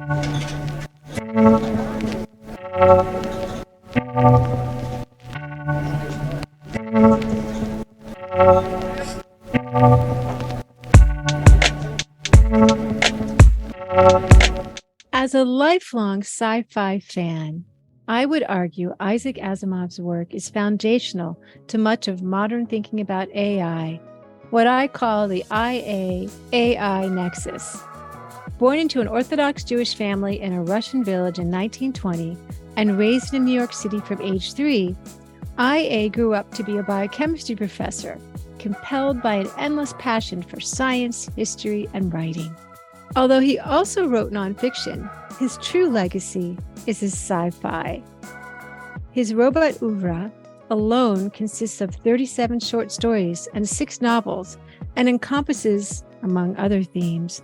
As a lifelong sci-fi fan, I would argue Isaac Asimov's work is foundational to much of modern thinking about AI, what I call the IA-AI nexus. Born into an Orthodox Jewish family in a Russian village in 1920 and raised in New York City from age 3, IA grew up to be a biochemistry professor, compelled by an endless passion for science, history, and writing. Although he also wrote nonfiction, his true legacy is his sci-fi. His robot oeuvre alone consists of 37 short stories and 6 novels and encompasses, among other themes,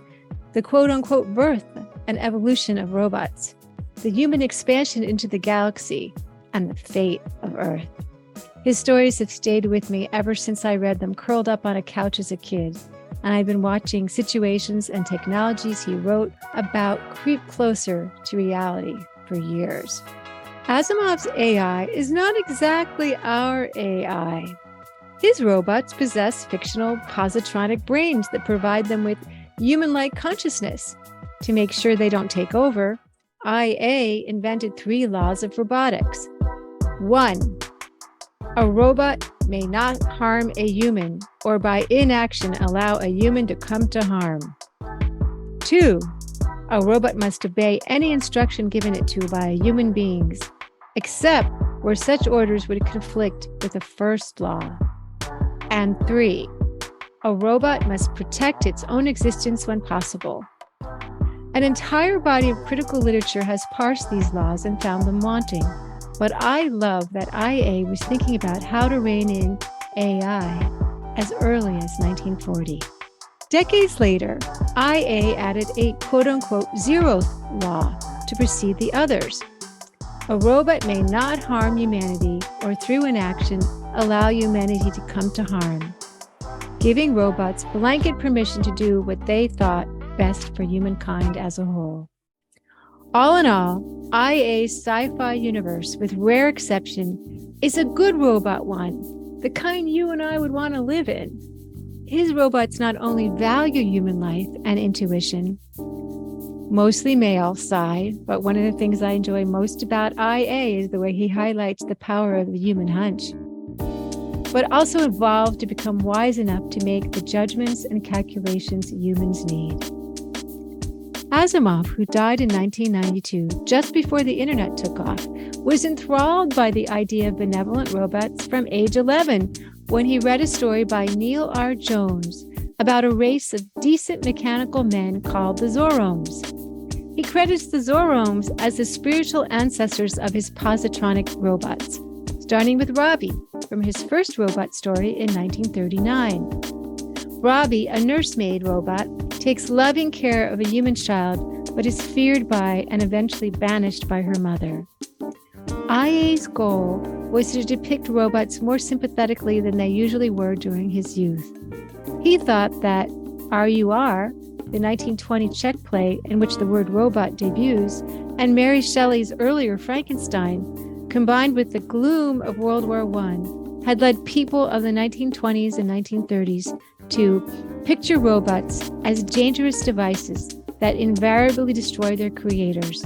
the quote-unquote birth and evolution of robots, the human expansion into the galaxy, and the fate of Earth. His stories have stayed with me ever since I read them curled up on a couch as a kid, and I've been watching situations and technologies he wrote about creep closer to reality for years. Asimov's AI is not exactly our AI. His robots possess fictional positronic brains that provide them with human-like consciousness. To make sure they don't take over, IA invented 3 laws of robotics. 1. A robot may not harm a human or by inaction allow a human to come to harm. 2. A robot must obey any instruction given it to by human beings, except where such orders would conflict with the first law. And 3. A robot must protect its own existence when possible. An entire body of critical literature has parsed these laws and found them wanting. But I love that IA was thinking about how to rein in AI as early as 1940. Decades later, IA added a quote-unquote 0th law to precede the others. A robot may not harm humanity or through inaction allow humanity to come to harm, giving robots blanket permission to do what they thought best for humankind as a whole. All in all, IA's sci-fi universe, with rare exception, is a good robot one, the kind you and I would want to live in. His robots not only value human life and intuition, mostly male side, but one of the things I enjoy most about IA is the way he highlights the power of the human hunch, but also evolved to become wise enough to make the judgments and calculations humans need. Asimov, who died in 1992, just before the internet took off, was enthralled by the idea of benevolent robots from age 11 when he read a story by Neil R. Jones about a race of decent mechanical men called the Zoromes. He credits the Zoromes as the spiritual ancestors of his positronic robots, starting with Robbie from his first robot story in 1939. Robbie, a nursemaid robot, takes loving care of a human child, but is feared by and eventually banished by her mother. IA's goal was to depict robots more sympathetically than they usually were during his youth. He thought that RUR, the 1920 Czech play in which the word robot debuts, and Mary Shelley's earlier Frankenstein, combined with the gloom of World War I, had led people of the 1920s and 1930s to picture robots as dangerous devices that invariably destroy their creators,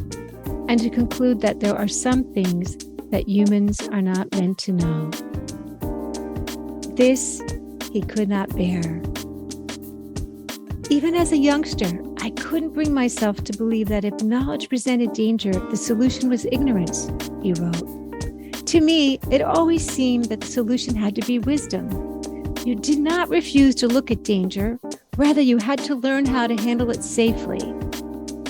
and to conclude that there are some things that humans are not meant to know. This he could not bear. Even as a youngster, I couldn't bring myself to believe that if knowledge presented danger, the solution was ignorance, he wrote. To me, it always seemed that the solution had to be wisdom. You did not refuse to look at danger. Rather, you had to learn how to handle it safely.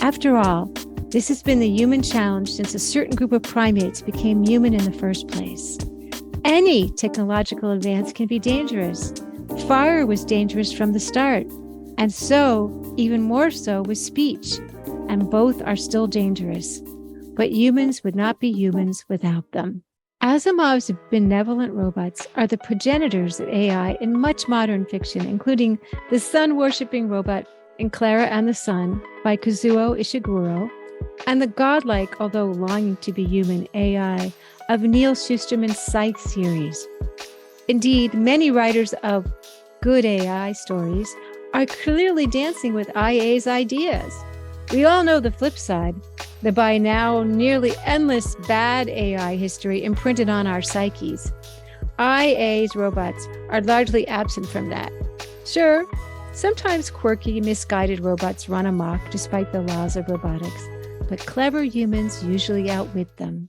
After all, this has been the human challenge since a certain group of primates became human in the first place. Any technological advance can be dangerous. Fire was dangerous from the start, and so, even more so, was speech, and both are still dangerous. But humans would not be humans without them. Asimov's benevolent robots are the progenitors of AI in much modern fiction, including the sun-worshipping robot in Clara and the Sun by Kazuo Ishiguro, and the godlike, although longing to be human, AI of Neil Shusterman's Scythe series. Indeed, many writers of good AI stories are clearly dancing with IA's ideas. We all know the flip side, the by now nearly endless bad AI history imprinted on our psyches. IA's robots are largely absent from that. Sure, sometimes quirky, misguided robots run amok despite the laws of robotics, but clever humans usually outwit them.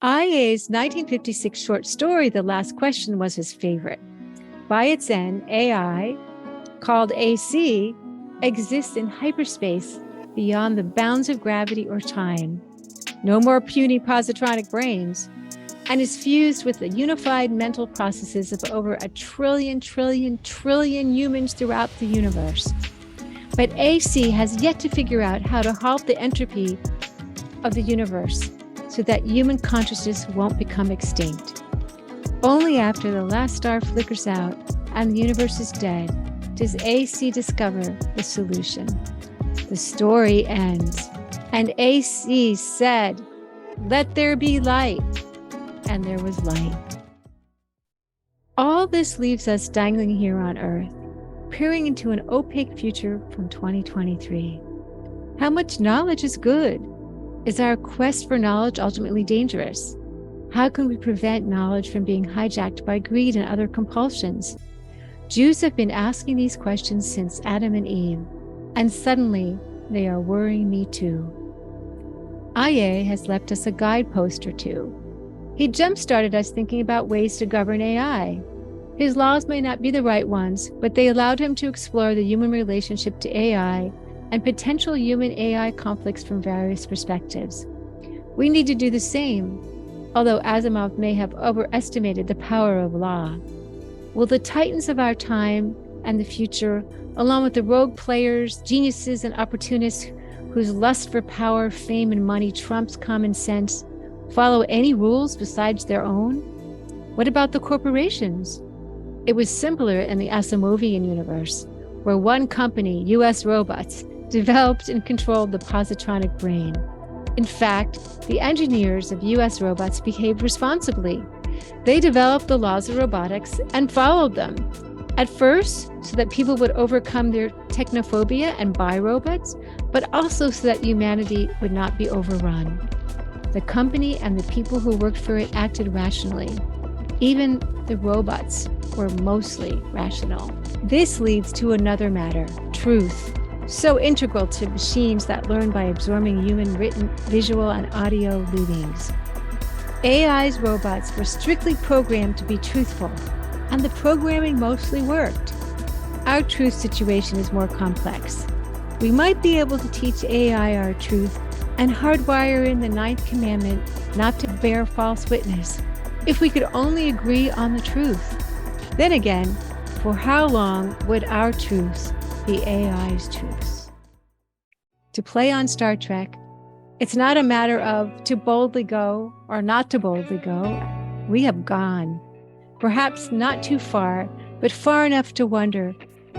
IA's 1956 short story, The Last Question, was his favorite. By its end, AI, called AC, exists in hyperspace beyond the bounds of gravity or time. No more puny positronic brains, and is fused with the unified mental processes of over a trillion humans throughout the universe. But AC has yet to figure out how to halt the entropy of the universe so that human consciousness won't become extinct. Only after the last star flickers out and the universe is dead does AC discover the solution. The story ends, and AC said, "Let there be light," and there was light. All this leaves us dangling here on Earth, peering into an opaque future from 2023. How much knowledge is good? Is our quest for knowledge ultimately dangerous? How can we prevent knowledge from being hijacked by greed and other compulsions? Jews have been asking these questions since Adam and Eve, and suddenly they are worrying me too. IA has left us a guidepost or two. He jump-started us thinking about ways to govern AI. His laws may not be the right ones, but they allowed him to explore the human relationship to AI and potential human-AI conflicts from various perspectives. We need to do the same, although Asimov may have overestimated the power of law. Will the titans of our time and the future, along with the rogue players, geniuses, and opportunists whose lust for power, fame, and money trumps common sense, follow any rules besides their own? What about the corporations? It was simpler in the Asimovian universe, where one company, US Robots, developed and controlled the positronic brain. In fact, the engineers of US Robots behaved responsibly. They developed the laws of robotics and followed them. At first, so that people would overcome their technophobia and buy robots, but also so that humanity would not be overrun. The company and the people who worked for it acted rationally. Even the robots were mostly rational. This leads to another matter, truth, so integral to machines that learn by absorbing human written, visual, and audio leadings. AI's robots were strictly programmed to be truthful, and the programming mostly worked. Our truth situation is more complex. We might be able to teach AI our truth and hardwire in the 9th commandment not to bear false witness, if we could only agree on the truth. Then again, for how long would our truths be AI's truths? To play on Star Trek, it's not a matter of to boldly go or not to boldly go. We have gone. Perhaps not too far, but far enough to wonder,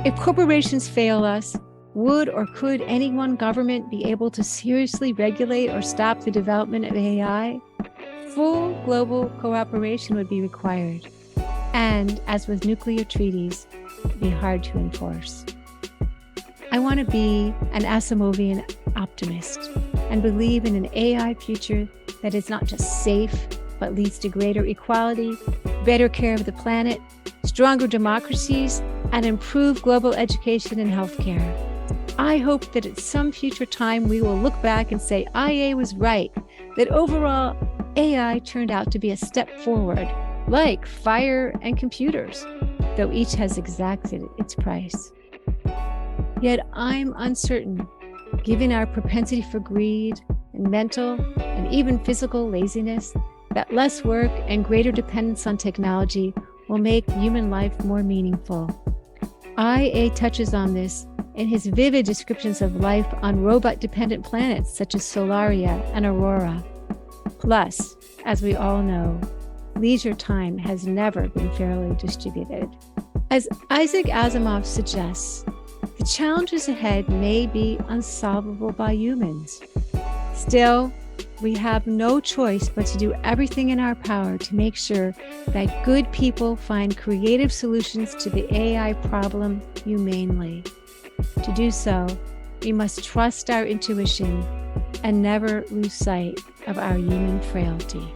if corporations fail us, would or could any one government be able to seriously regulate or stop the development of AI? Full global cooperation would be required, and as with nuclear treaties, it'd be hard to enforce. I want to be an Asimovian optimist and believe in an AI future that is not just safe, but leads to greater equality, better care of the planet, stronger democracies, and improved global education and healthcare. I hope that at some future time we will look back and say IA was right, that overall AI turned out to be a step forward, like fire and computers, though each has exacted its price. Yet I'm uncertain, given our propensity for greed and mental and even physical laziness, that less work and greater dependence on technology will make human life more meaningful. IA touches on this in his vivid descriptions of life on robot-dependent planets such as Solaria and Aurora. Plus, as we all know, leisure time has never been fairly distributed. As Isaac Asimov suggests, the challenges ahead may be unsolvable by humans. Still, we have no choice but to do everything in our power to make sure that good people find creative solutions to the AI problem humanely. To do so, we must trust our intuition and never lose sight of our human frailty.